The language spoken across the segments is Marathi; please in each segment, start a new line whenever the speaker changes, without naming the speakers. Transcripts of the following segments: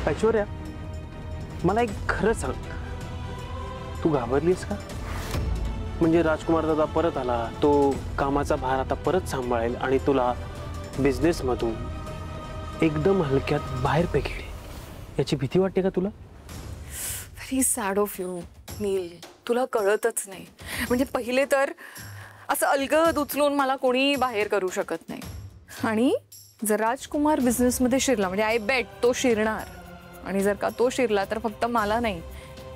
ऐश्वर्या, मला एक खरं सांग, तू घाबरलीस का? म्हणजे राजकुमार दादा परत आला, तो कामाचा भार आता परत सांभाळेल आणि तुला बिझनेस मधून एकदम हलक्यात बाहेर फेकेल, याची भीती वाटते का तुला?
व्हेरी सॅड ऑफ यू नील, तुला कळतच नाही. म्हणजे पहिले तर असं अलगद उचलून मला कोणी बाहेर करू शकत नाही, आणि जर राजकुमार बिझनेसमध्ये शिरला म्हणजे आय बेट तो शिरणार, आणि जर का तो शिरला तर फक्त मला नाही,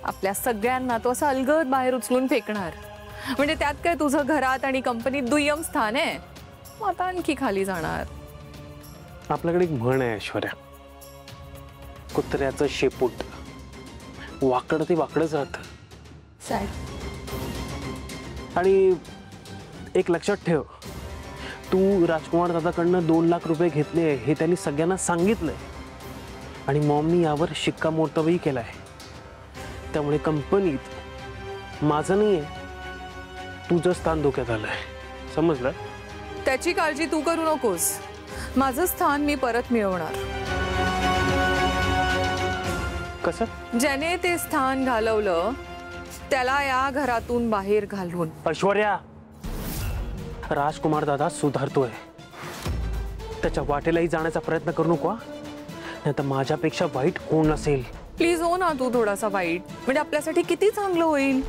आपल्या सगळ्यांना तो असं अलगद बाहेर उचलून फेकणार. म्हणजे त्यात काय तुझं घरात आणि कंपनीत दुय्यम स्थान आहे, मग आता आणखी खाली जाणार.
आपल्याकडे एक म्हण आहे ऐश्वर्या, कुत्र्याचं शेपूट वाकड ते वाकडच राहतं.
सॅड.
आणि एक लक्षात ठेव, तू राजकुमार दादाकडनं 2 लाख रुपये घेतले हे त्यांनी सगळ्यांना सांगितलंय, आणि मॉमनी यावर शिक्कामोर्तबही केलाय. त्यामुळे कंपनीत माझं नाहीये, तुझं स्थान धोक्यात आलंय, समजलं?
त्याची काळजी तू करू नकोस, माझं स्थान मी परत मिळवणार.
कसं?
ज्याने ते स्थान घालवलं त्याला या घरातून बाहेर घालवून.
ऐश्वर्या, राजकुमार दादा सुधारतोय, त्याच्या वाटेलाही जाण्याचा प्रयत्न करू नको, नाही तर माझ्यापेक्षा वाईट कोण नसेल.
प्लीज हो ना तू थोडासा वाईट, म्हणजे आपल्यासाठी किती चांगलं होईल,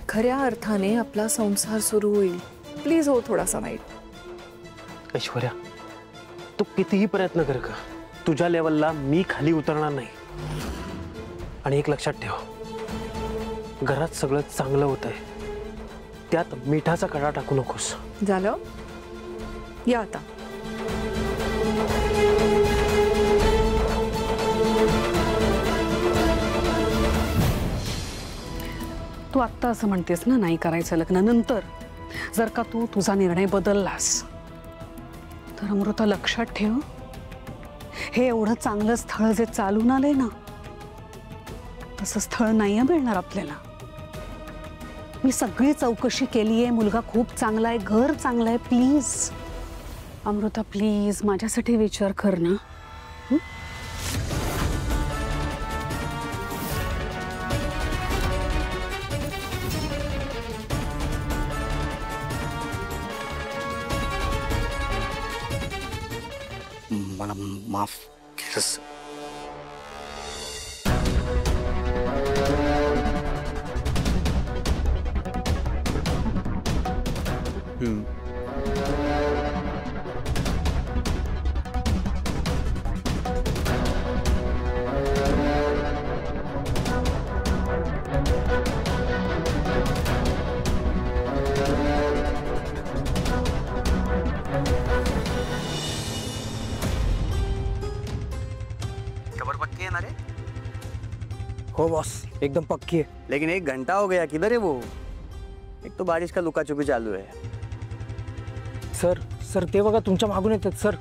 खऱ्या अर्थाने आपला संसार सुरू होईल. प्लीज हो थोडासा वाईट.
ऐश्वर्या, तू कितीही प्रयत्न कर का, तुझ्या लेवलला मी खाली उतरणार नाही. आणि एक लक्षात ठेव, घरात सगळं चांगलं होतंय, त्यात मिठाचा कडा टाकू नकोस.
झालं? या आता.
तू आत्ता असं म्हणतेस ना नाही करायचं लग्न, नंतर जर का तू तुझा निर्णय बदललास तर अमृता लक्षात ठेव, हे एवढं चांगलं स्थळ जे चालून आलंय ना, तसं स्थळ नाही मिळणार आपल्याला. मी सगळी चौकशी केली आहे, मुलगा खूप चांगला आहे, घर चांगलं आहे. प्लीज अमृता, प्लीज माझ्यासाठी विचार कर ना.
मला माफ केलंस. खबर पक्की है ना रे?
हो बॉस, एकदम पक्की है.
लेकिन 1 घंटा हो गया, किधर है वो? एक तो बारिश का लुका छुपी चालू है.
सर सर ते बघा तुमच्या मागून येतात सर.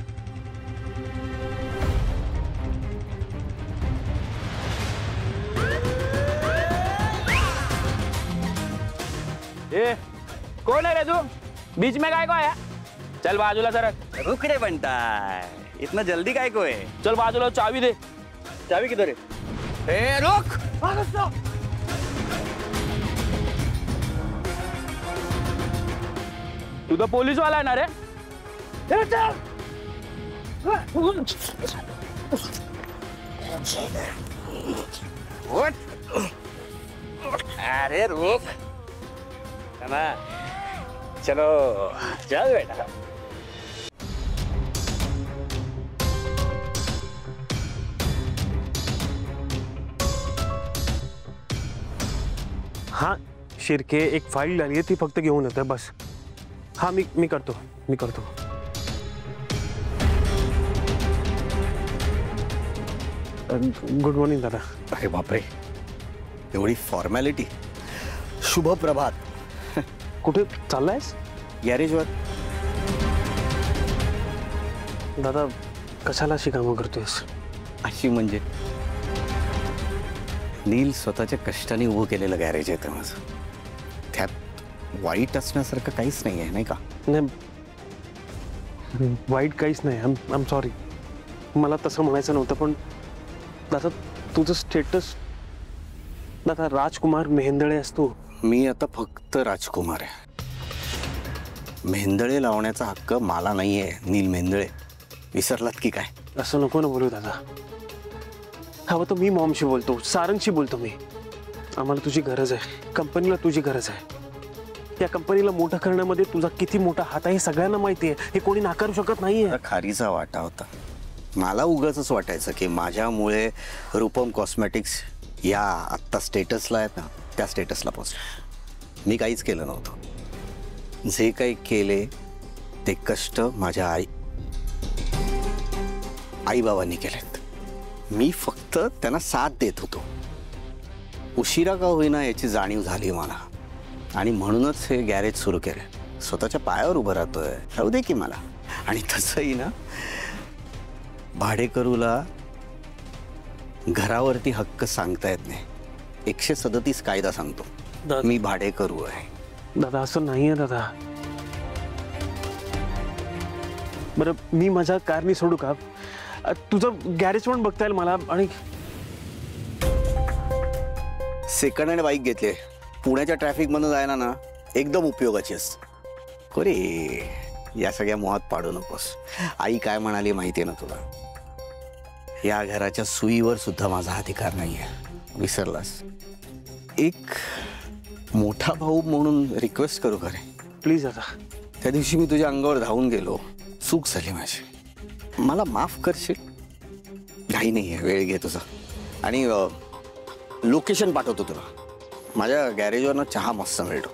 ए, कौन है रे तू? बीच में काय को आया? चल बाजूला सरक.
रुक रे बनता, इतना जल्दी काय को है?
चल बाजूला, चाबी दे.
चाबी किधर है?
ए रुक. तू तो पुलिस वाला है ना रे?
अरे रुक ना, चलो चल बेटा.
हाँ शिर्के, एक फाईल आली आहे, ती फक्त घेऊन येतोय बस. हा मी करतो. गुड मॉर्निंग दादा.
अरे बापरे, एवढी फॉर्मॅलिटी. शुभ प्रभात.
कुठे चाललायस?
गॅरेजवर.
दादा कशाला अशी कामं करतोयस?
अशी म्हणजे नील स्वतःच्या कष्टाने उभं केलेलं गॅरेज आहे माझं, त्यात वाईट असण्यासारखं काहीच नाही आहे, नाही का?
नाही, वाईट काहीच नाही. आय एम सॉरी, मला तसं म्हणायचं नव्हतं, पण दादा तुझं स्टेटस दादा राजकुमार मेहेंदळे असतो.
मी आता फक्त राजकुमार आहे. मेहेंदळे लावण्याचा हक्क मला नाहीये. नील मेहेंदळे विसरलात की काय?
असं नको ना बोलू दादा. हवं तर मी मॉमशी बोलतो, सारंगशी बोलतो मी. आम्हाला तुझी गरज आहे, कंपनीला तुझी गरज आहे. या कंपनीला मोठं करण्यामध्ये तुझा किती मोठा हात आहे हे सगळ्यांना माहिती आहे. हे कोणी नाकारू शकत नाहीये.
खारीचा वाटा होता. मला उगाच वाटायचं की माझ्यामुळे रूपम कॉस्मेटिक्स या आत्ता स्टेटसला आहेत ना, त्या स्टेटसला पोचलं. मी काहीच केलं नव्हतं. जे काही केले ते कष्ट माझ्या आईबाबांनी केलेत. मी फक्त त्यांना साथ देत होतो. उशिरा का होईना याची जाणीव झाली मला, आणि म्हणूनच हे गॅरेज सुरू केलं. स्वतःच्या पायावर उभं राहतोय. राहू दे की मला. आणि तसंही ना, भाडेकरूला घरावरती हक्क सांगता येत नाही. 137 कायदा सांगतो. मी भाडेकरू आहे.
दादा असं नाहीये दादा. बरं मी माझ्या कारनी सोडू का? तुझं गॅरेज पण बघता येईल मला. आणि
सेकंड हँड बाईक घेतली. पुण्याच्या ट्रॅफिकमधून जायला ना एकदम उपयोगाची असते. अरे या सगळ्या मोहात पाडू नकोस. आई काय म्हणाली माहितीये ना तुला? या घराच्या सुईवर सुद्धा माझा अधिकार नाहीये. विसरलास? एक मोठा भाऊ म्हणून रिक्वेस्ट करू का रे?
प्लीज दादा.
त्या दिवशी मी तुझ्या अंगावर धावून गेलो. चूक झाली माझी. मला माफ करशील? काही नाही आहे, वेळ घे तुझा. आणि लोकेशन पाठवतो तुला. माझ्या गॅरेजवर ना चहा मस्त मिळतो.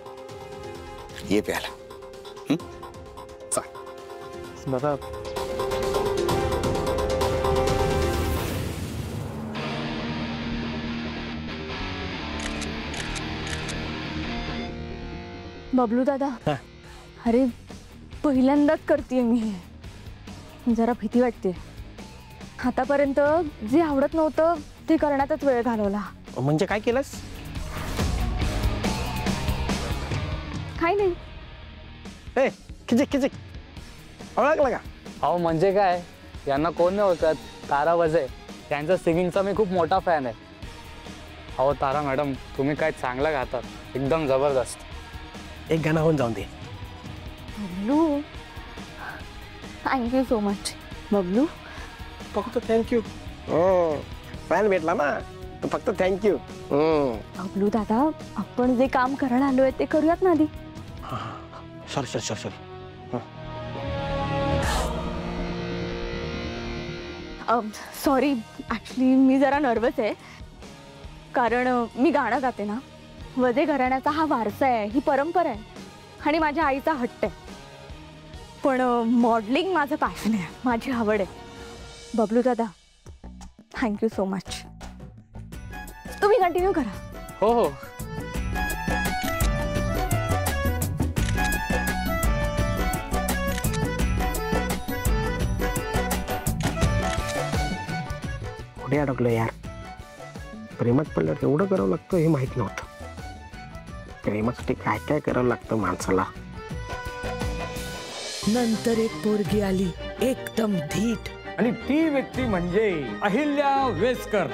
ये प्यायला.
दादा
बबलू दादा, अरे पहिल्यांदाच करते मी हे. जरा भीती वाटते. आतापर्यंत जे आवडत नव्हतं ते करण्यातच वेळ घालवला.
म्हणजे काय केलंस?
काही नाही.
ए खिचक खिचक ओळखला का?
अहो म्हणजे काय, यांना कोण नाही ओळखत. तारा वजे, त्यांचा सिंगिंगचा मी खूप मोठा फॅन आहे. अहो तारा मॅडम, तुम्ही काय चांगलं गातात, एकदम जबरदस्त.
एक गाणं होऊन जाऊन दे.
Bablu, thank you so much. Bablu
फक्त थँक्यू. फॅन भेटला ना तर फक्त थँक्यू.
बबलू दादा, आपण जे काम करायला आलोय ते करूयात ना आधी.
सॉरी.
सॉरी, ॲक्च्युली मी जरा नर्वस आहे. कारण मी गाणं गाते ना. वजे घराण्याचा हा वारसा आहे, ही परंपरा आहे आणि माझ्या आईचा हट्ट आहे. पण मॉडेलिंग माझं पॅशन आहे, माझी आवड आहे. बबलू दादा, थँक्यू सो मच. तुम्ही कंटिन्यू करा.
हो हो.
कुठे अडकलो यार? प्रेमात पडल्यावर एवढं करावं लागतं हे माहित नव्हतं. प्रेमासाठी काय काय करावं लागतं माणसाला.
नंतर एक पोरगी आली, एकदम धीट.
आणि ती व्यक्ती म्हणजे अहिल्या वेसकर.